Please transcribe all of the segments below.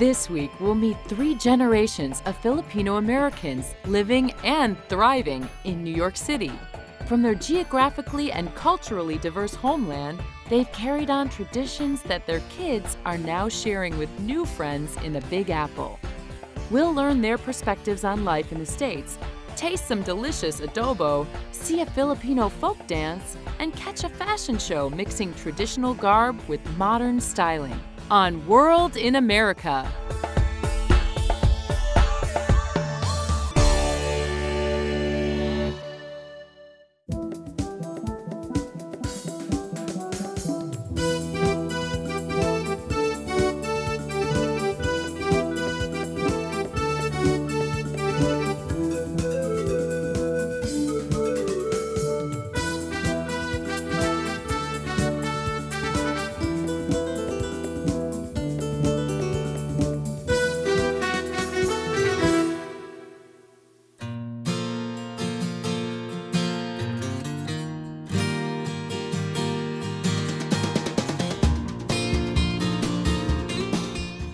This week, we'll meet 3 generations of Filipino Americans living and thriving in New York City. From their geographically and culturally diverse homeland, they've carried on traditions that their kids are now sharing with new friends in the Big Apple. We'll learn their perspectives on life in the States, taste some delicious adobo, see a Filipino folk dance, and catch a fashion show mixing traditional garb with modern styling on World in America.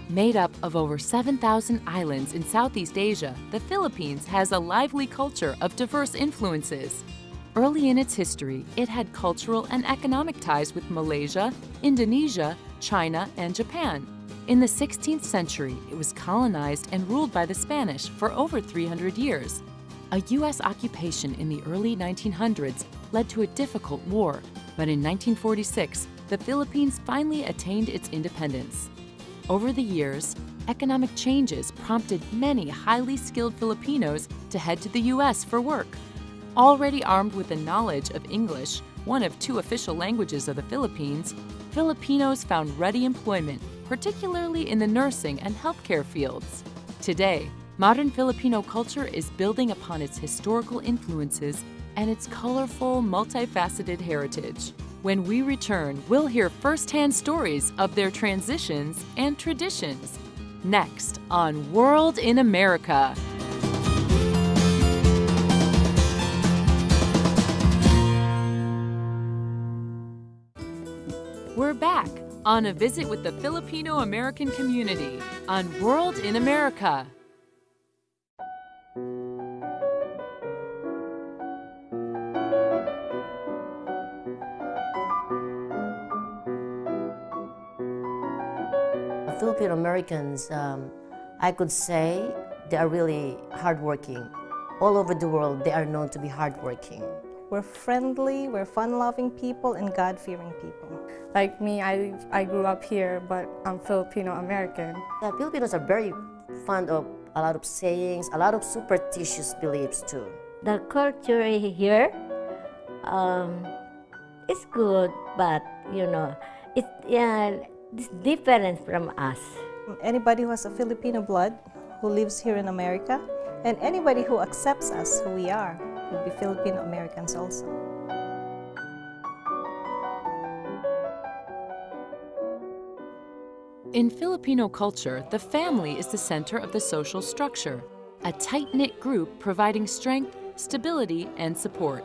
Made up of over 7,000 islands in Southeast Asia, the Philippines has a lively culture of diverse influences. Early in its history, it had cultural and economic ties with Malaysia, Indonesia, China, and Japan. In the 16th century, it was colonized and ruled by the Spanish for over 300 years. A U.S. occupation in the early 1900s led to a difficult war, but in 1946, the Philippines finally attained its independence. Over the years, economic changes prompted many highly skilled Filipinos to head to the U.S. for work. Already armed with the knowledge of English, one of 2 official languages of the Philippines, Filipinos found ready employment, particularly in the nursing and healthcare fields. Today, modern Filipino culture is building upon its historical influences and its colorful, multifaceted heritage. When we return, we'll hear firsthand stories of their transitions and traditions. Next on World in America. We're back on a visit with the Filipino American community on World in America. Filipino Americans, I could say they are really hardworking. All over the world, they are known to be hardworking. We're friendly, we're fun-loving people, and God-fearing people. Like me, I grew up here, but I'm Filipino American. Filipinos are very fond of a lot of sayings, a lot of superstitious beliefs too. The culture here is good, but it's different from us. Anybody who has a Filipino blood, who lives here in America, and anybody who accepts us who we are, would be Filipino Americans also. In Filipino culture, the family is the center of the social structure, a tight-knit group providing strength, stability, and support.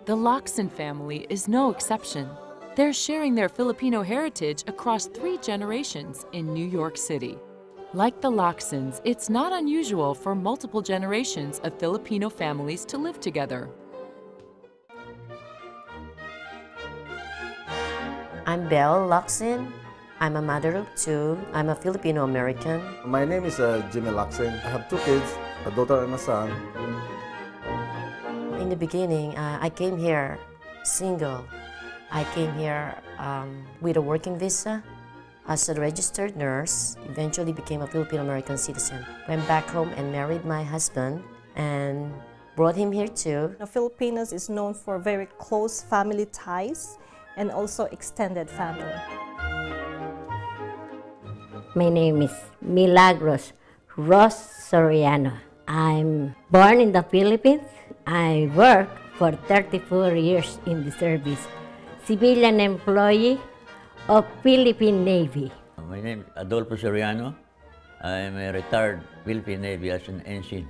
The Locsin family is no exception. They're sharing their Filipino heritage across 3 generations in New York City. Like the Locsins, it's not unusual for multiple generations of Filipino families to live together. I'm Belle Locsin. I'm a mother of 2. I'm a Filipino American. My name is Jimmy Locsin. I have 2 kids, a daughter and a son. In the beginning, I came here single. I came here with a working visa as a registered nurse, eventually became a Filipino American citizen. Went back home and married my husband and brought him here too. The Filipinos is known for very close family ties and also extended family. My name is Milagros Ros Soriano. I'm born in the Philippines. I worked for 34 years in the service. Civilian employee of Philippine Navy. My name is Adolfo Soriano. I am a retired Philippine Navy as an ensign.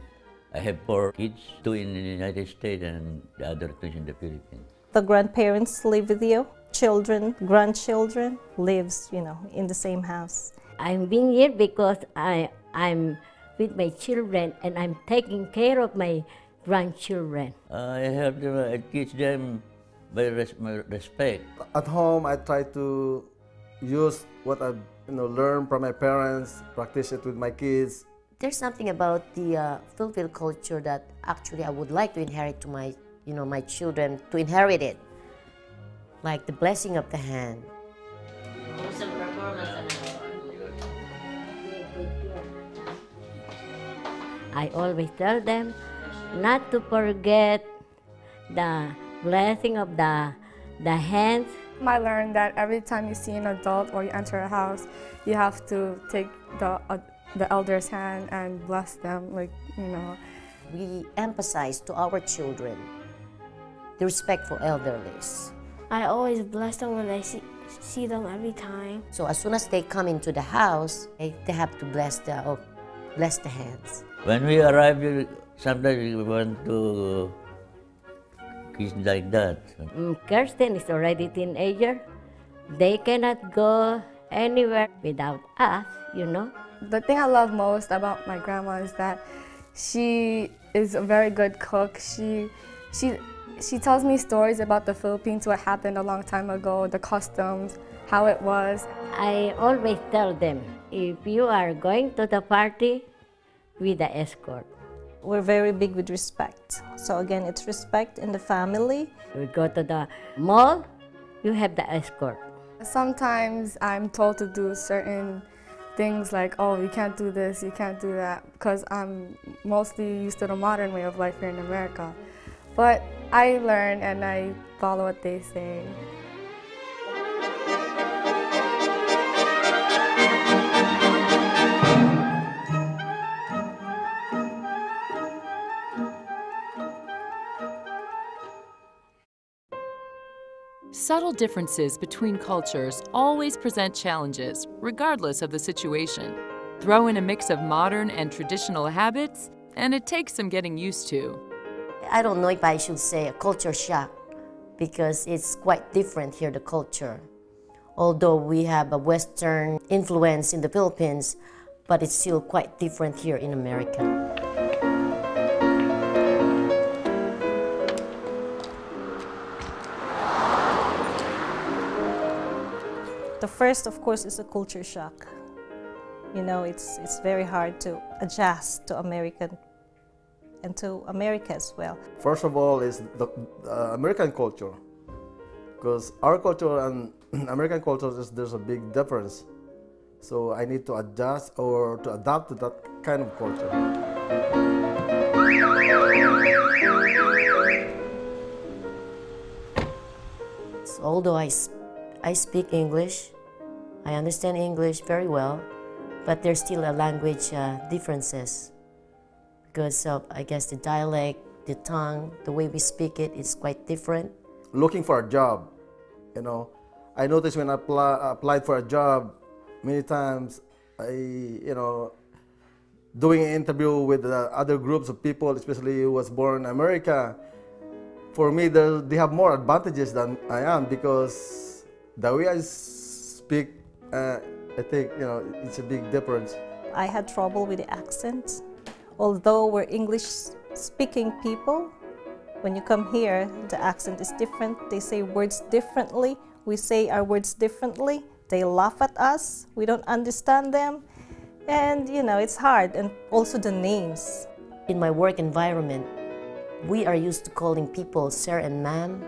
I have 4 kids, 2 in the United States and the other 2 in the Philippines. The grandparents live with you. Children, grandchildren lives, in the same house. I'm being here because I'm with my children and I'm taking care of my grandchildren. I have to teach them by respect. At home, I try to use what I've learned from my parents, practice it with my kids. There's something about the Filipino culture that actually I would like to inherit to my, my children, to inherit it, like the blessing of the hand. I always tell them not to forget the blessing of the hands. I learned that every time you see an adult or you enter a house, you have to take the elder's hand and bless them, We emphasize to our children the respect for elderlies. I always bless them when I see them every time. So as soon as they come into the house, they have to bless the hands. When we arrive, sometimes we want to kiss like that. Kirsten is already teenager. They cannot go anywhere without us, The thing I love most about my grandma is that she is a very good cook. She tells me stories about the Philippines, what happened a long time ago, the customs, how it was. I always tell them, if you are going to the party, with the escort. We're very big with respect. So again, it's respect in the family. We go to the mall, you have the escort. Sometimes I'm told to do certain things like, oh, you can't do this, you can't do that, because I'm mostly used to the modern way of life here in America. But I learn and I follow what they say. Subtle differences between cultures always present challenges, regardless of the situation. Throw in a mix of modern and traditional habits, and it takes some getting used to. I don't know if I should say a culture shock, because it's quite different here, the culture. Although we have a Western influence in the Philippines, but it's still quite different here in America. The first, of course, is a culture shock. It's very hard to adjust to American and to America as well. First of all is the American culture, because our culture and American culture, there's a big difference. So I need to adjust or to adapt to that kind of culture. So although I speak English, I understand English very well, but there's still a language differences because of, I guess, the dialect, the tongue, the way we speak it is quite different. Looking for a job, I noticed when I applied for a job, many times doing an interview with other groups of people, especially who was born in America, for me, they have more advantages than I am, because the way I speak, I think, it's a big difference. I had trouble with the accent. Although we're English-speaking people, when you come here, the accent is different. They say words differently. We say our words differently. They laugh at us. We don't understand them. And, it's hard. And also the names. In my work environment, we are used to calling people sir and ma'am,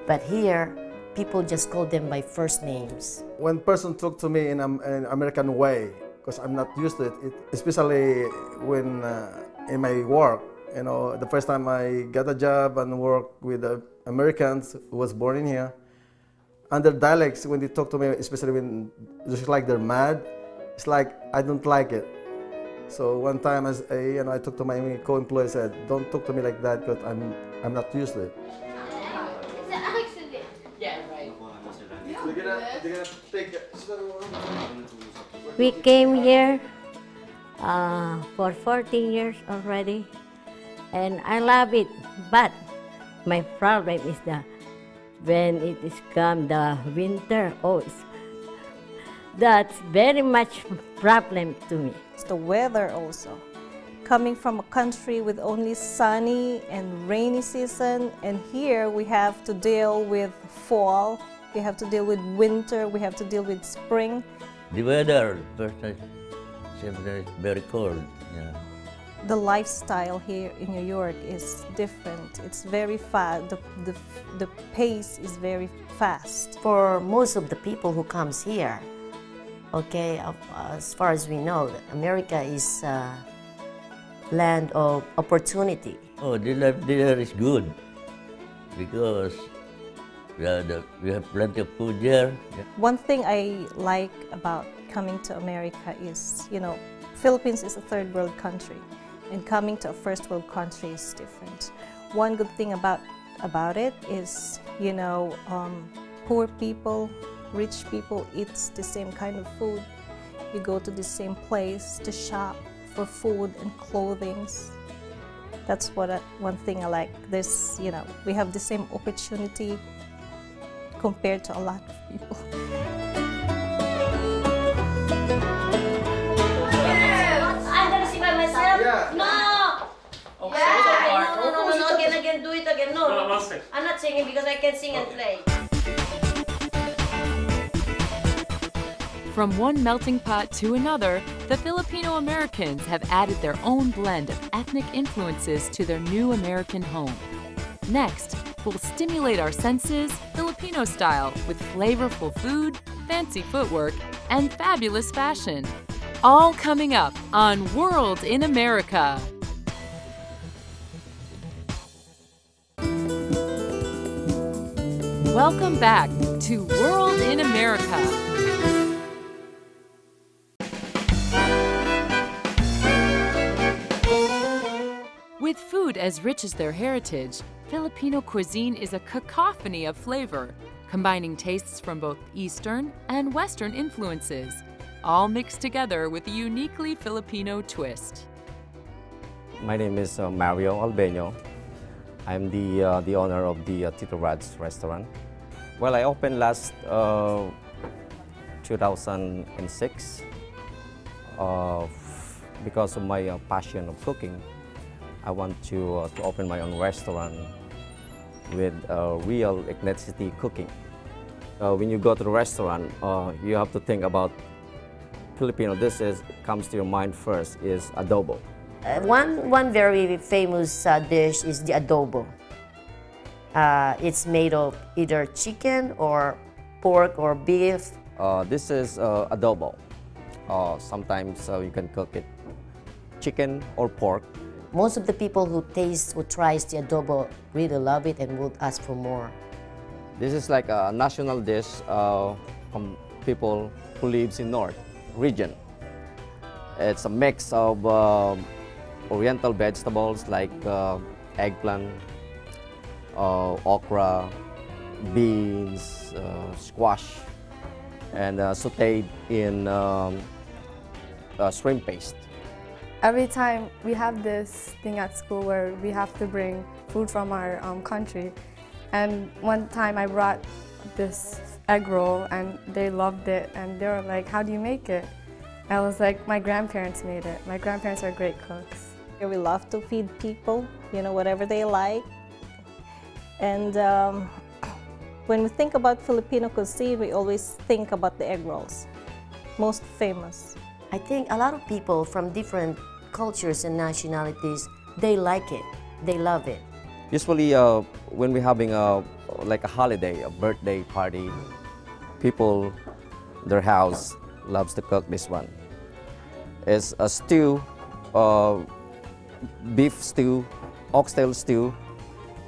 but here, people just call them by first names. When person talk to me in an American way, because I'm not used to it, especially when in my work, the first time I got a job and work with Americans who was born in here, and their dialects, when they talk to me, especially when just like they're mad, it's like I don't like it. So one time, as I talked to my co-employee, said, "Don't talk to me like that, because I'm not used to it." It's an accident. Yeah, right. We came here for 14 years already, and I love it. But my problem is when it is come the winter, That's very much problem to me. It's the weather also. Coming from a country with only sunny and rainy season, and here we have to deal with fall, we have to deal with winter, we have to deal with spring. The weather, first time, it's very cold. Yeah. The lifestyle here in New York is different. It's very fast. The pace is very fast. For most of the people who comes here, okay, as far as we know, America is a land of opportunity. Oh, the life there is good because we have plenty of food there. Yeah. One thing I like about coming to America is, you know, Philippines is a third world country, and coming to a first world country is different. One good thing about it is, you know, poor people, rich people eat the same kind of food. You go to the same place to shop for food and clothing. That's one thing I like. There's, you know, we have the same opportunity compared to a lot of people. I'm gonna sing by myself? Yeah. No! Okay, Yeah, no, again, do it again. No, I'm not singing because I can sing and play. From one melting pot to another, the Filipino Americans have added their own blend of ethnic influences to their new American home. Next, we'll stimulate our senses Filipino style with flavorful food, fancy footwork, and fabulous fashion. All coming up on World in America. Welcome back to World in America. With food as rich as their heritage, Filipino cuisine is a cacophony of flavor, combining tastes from both Eastern and Western influences, all mixed together with a uniquely Filipino twist. My name is Mario Albeño. I'm the owner of the Tito Rad's restaurant. Well, I opened last 2006 because of my passion of cooking. I want to open my own restaurant with real ethnicity cooking. When you go to the restaurant, you have to think about Filipino dishes. Comes to your mind first is adobo. One very famous dish is the adobo. It's made of either chicken or pork or beef. This is adobo. Sometimes you can cook it chicken or pork. Most of the people who tries the adobo really love it and would ask for more. This is like a national dish from people who lives in North region. It's a mix of oriental vegetables like eggplant, okra, beans, squash, and sauteed in shrimp paste. Every time we have this thing at school where we have to bring food from our country, and one time I brought this egg roll and they loved it and they were like, "How do you make it?" And I was like, "My grandparents made it. My grandparents are great cooks." We love to feed people, you know, whatever they like. And when we think about Filipino cuisine, we always think about the egg rolls, most famous. I think a lot of people from different cultures and nationalities, they like it, they love it. Usually when we're having like a holiday, a birthday party, people, their house loves to cook this one. It's a stew, beef stew, oxtail stew,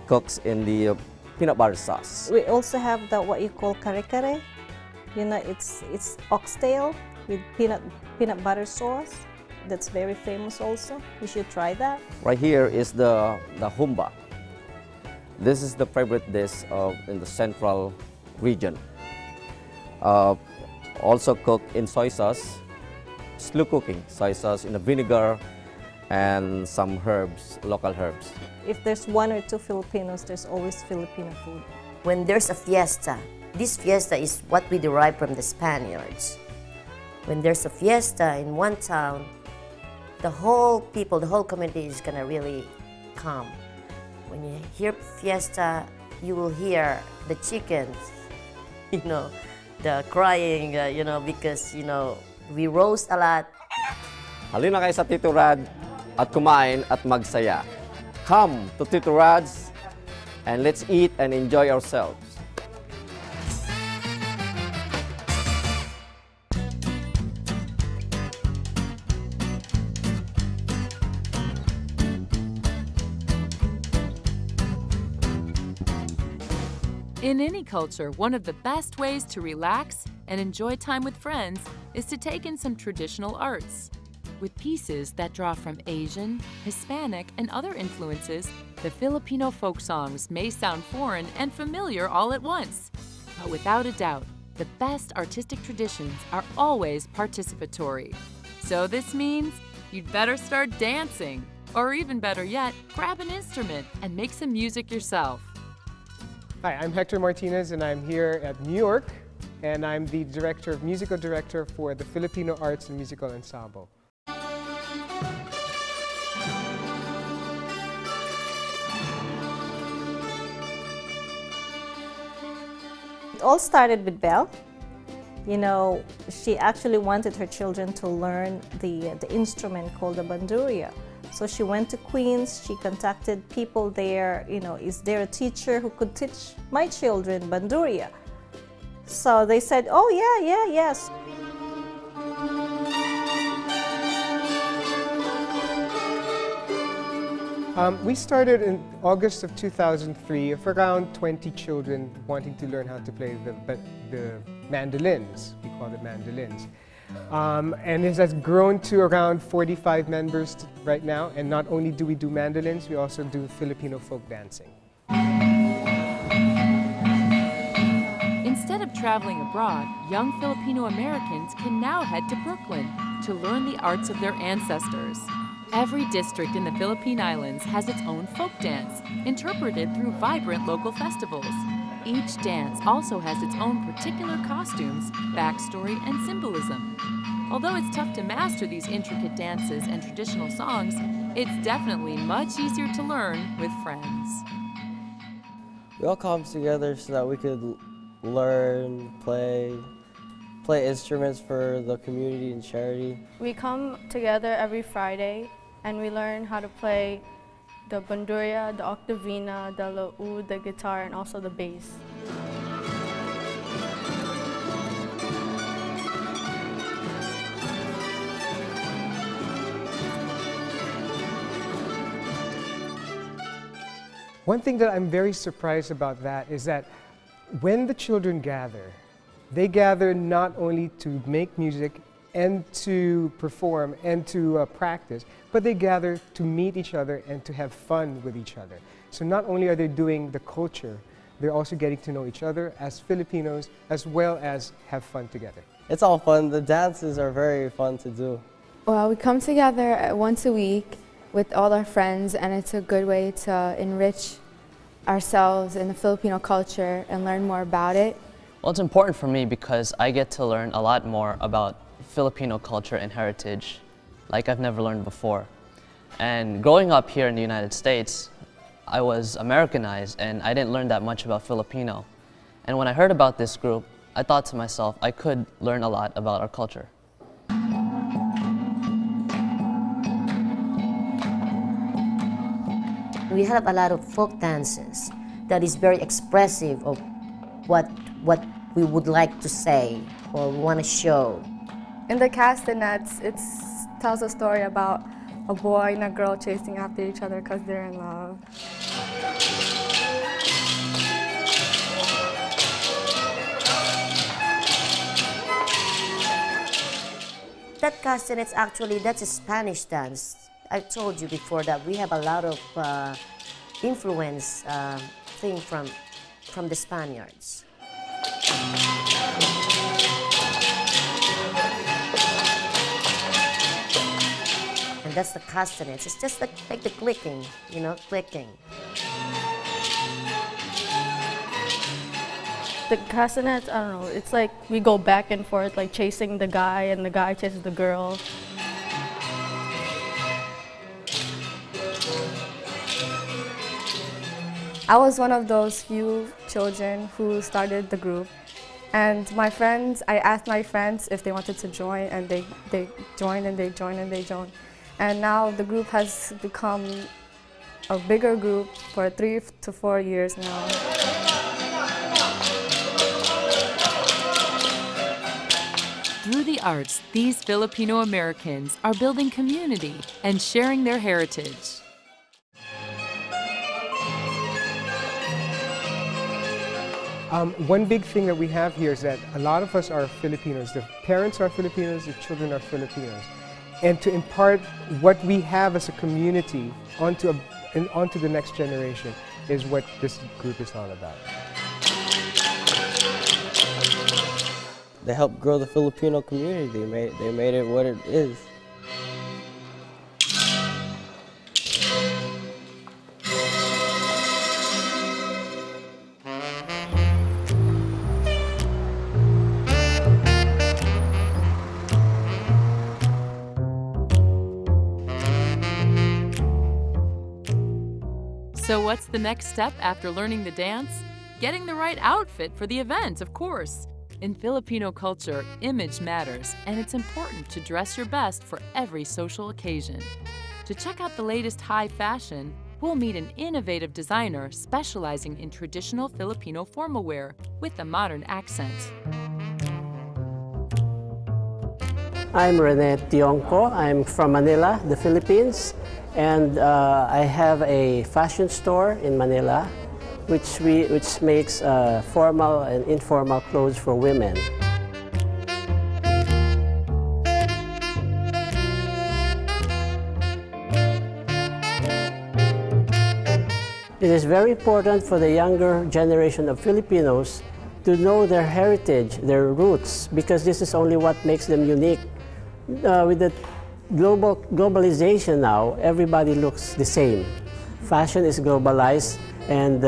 cooks in the peanut butter sauce. We also have what you call kare-kare. You know, it's oxtail with peanut butter sauce. That's very famous also. You should try that. Right here is the humba. This is the favorite dish in the central region. Also cooked in soy sauce, slow cooking, soy sauce in the vinegar and some herbs, local herbs. If there's one or two Filipinos, there's always Filipino food. When there's a fiesta, this fiesta is what we derive from the Spaniards. when there's a fiesta in one town, the whole people, the whole community is gonna really come. When you hear fiesta, you will hear the chickens, you know, the crying, you know, because, you know, we roast a lot. Halina kayo sa Tito Rad at kumain at magsaya. Come to Tito Rad's and let's eat and enjoy ourselves. In any culture, one of the best ways to relax and enjoy time with friends is to take in some traditional arts. With pieces that draw from Asian, Hispanic, and other influences, the Filipino folk songs may sound foreign and familiar all at once. But without a doubt, the best artistic traditions are always participatory. So this means you'd better start dancing, or even better yet, grab an instrument and make some music yourself. Hi, I'm Hector Martinez and I'm here at New York and I'm the musical director for the Filipino Arts and Musical Ensemble. It all started with Belle. You know, she actually wanted her children to learn the instrument called the bandurria. So she went to Queens, she contacted people there, you know, is there a teacher who could teach my children bandurria? So they said, oh yes. We started in August of 2003 of around 20 children wanting to learn how to play the mandolins. We call it mandolins. And it has grown to around 45 members right now. And not only do we do mandolins, we also do Filipino folk dancing. Instead of traveling abroad, young Filipino Americans can now head to Brooklyn to learn the arts of their ancestors. Every district in the Philippine Islands has its own folk dance, interpreted through vibrant local festivals. Each dance also has its own particular costumes, backstory, and symbolism. Although it's tough to master these intricate dances and traditional songs, it's definitely much easier to learn with friends. We all come together so that we could learn, play instruments for the community and charity. We come together every Friday and we learn how to play the bandurria, the octavina, the laúd, the guitar, and also the bass. One thing that I'm very surprised about that is that when the children gather, they gather not only to make music and to perform and to practice, but they gather to meet each other and to have fun with each other. So not only are they doing the culture, they're also getting to know each other as Filipinos as well as have fun together. It's all fun. The dances are very fun to do. Well, we come together once a week with all our friends, and it's a good way to enrich ourselves in the Filipino culture and learn more about it. Well, it's important for me because I get to learn a lot more about Filipino culture and heritage like I've never learned before. And growing up here in the United States, I was Americanized and I didn't learn that much about Filipino. And when I heard about this group, I thought to myself, I could learn a lot about our culture. We have a lot of folk dances that is very expressive of what we would like to say or want to show. In the castanets, it tells a story about a boy and a girl chasing after each other because they're in love. That castanets actually, that's a Spanish dance. I told you before that we have a lot of influence thing from the Spaniards. And that's the castanets. It's just like the clicking, you know, clicking. The castanets, I don't know, it's like we go back and forth, like chasing the guy and the guy chases the girl. I was one of those few children who started the group. And my friends, I asked my friends if they wanted to join, and they joined and they joined and they joined. And now the group has become a bigger group for 3 to 4 years now. Through the arts, these Filipino Americans are building community and sharing their heritage. One big thing that we have here is that a lot of us are Filipinos. The parents are Filipinos, the children are Filipinos. And to impart what we have as a community onto the next generation is what this group is all about. They helped grow the Filipino community. They made it what it is. So what's the next step after learning the dance? Getting the right outfit for the event, of course. In Filipino culture, image matters, and it's important to dress your best for every social occasion. To check out the latest high fashion, we'll meet an innovative designer specializing in traditional Filipino formal wear with a modern accent. I'm Rene Tionco. I'm from Manila, the Philippines, and I have a fashion store in Manila which makes formal and informal clothes for women. It is very important for the younger generation of Filipinos to know their heritage, their roots, because this is only what makes them unique. With the globalization now, everybody looks the same. Fashion is globalized, and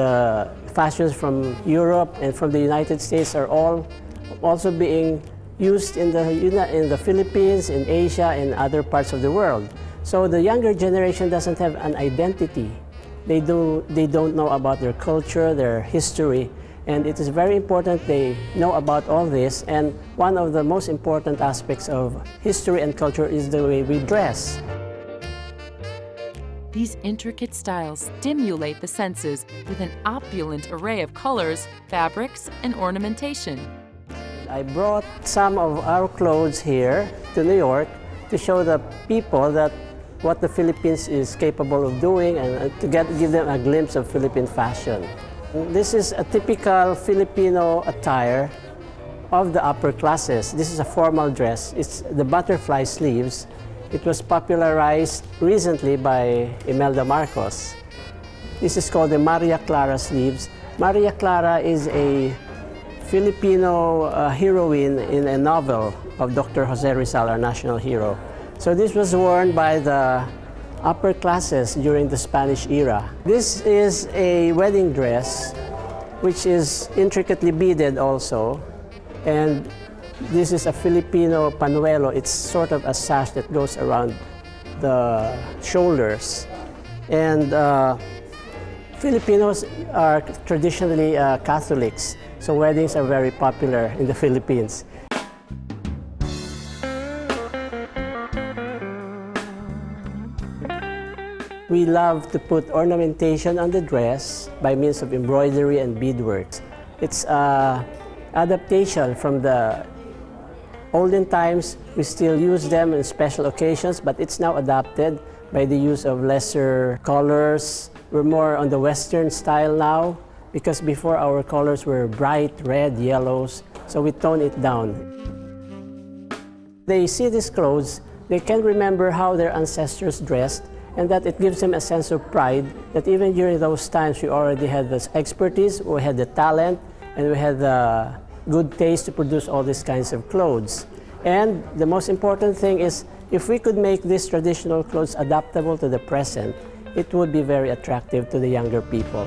fashions from Europe and from the United States are all also being used in the Philippines, in Asia, and other parts of the world. So the younger generation doesn't have an identity. They don't know about their culture, their history, and it is very important they know about all this. And one of the most important aspects of history and culture is the way we dress. These intricate styles stimulate the senses with an opulent array of colors, fabrics, and ornamentation. I brought some of our clothes here to New York to show the people that what the Philippines is capable of doing, and to give them a glimpse of Philippine fashion. This is a typical Filipino attire of the upper classes. This is a formal dress. It's the butterfly sleeves. It was popularized recently by Imelda Marcos. This is called the Maria Clara sleeves. Maria Clara is a Filipino heroine in a novel of Dr. Jose Rizal, our national hero. So this was worn by the upper classes during the Spanish era. This is a wedding dress, which is intricately beaded also. And this is a Filipino panuelo. It's sort of a sash that goes around the shoulders. And Filipinos are traditionally Catholics, so weddings are very popular in the Philippines. We love to put ornamentation on the dress by means of embroidery and beadwork. It's an adaptation from the olden times. We still use them in special occasions, but it's now adapted by the use of lesser colors. We're more on the Western style now, because before our colors were bright red, yellows, so we tone it down. They see these clothes, they can remember how their ancestors dressed, and that it gives them a sense of pride that even during those times we already had this expertise, we had the talent, and we had the good taste to produce all these kinds of clothes. And the most important thing is, if we could make these traditional clothes adaptable to the present, it would be very attractive to the younger people.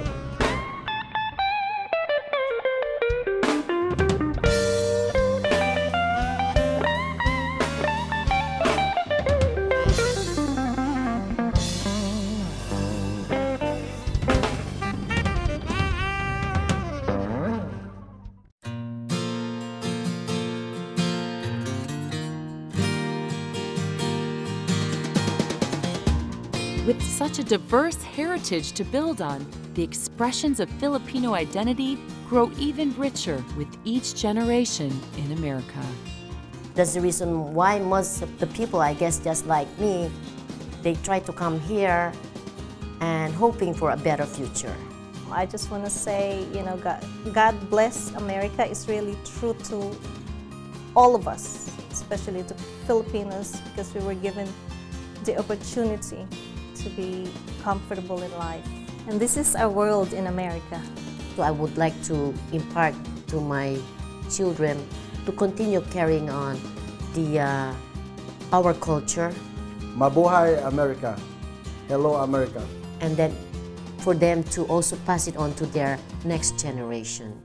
With such a diverse heritage to build on, the expressions of Filipino identity grow even richer with each generation in America. That's the reason why most of the people, I guess just like me, they try to come here and hoping for a better future. I just want to say, God bless America is really true to all of us, especially to Filipinos, because we were given the opportunity to be comfortable in life. And this is our world in America. So I would like to impart to my children to continue carrying on our culture. Mabuhay America. Hello America. And then for them to also pass it on to their next generation.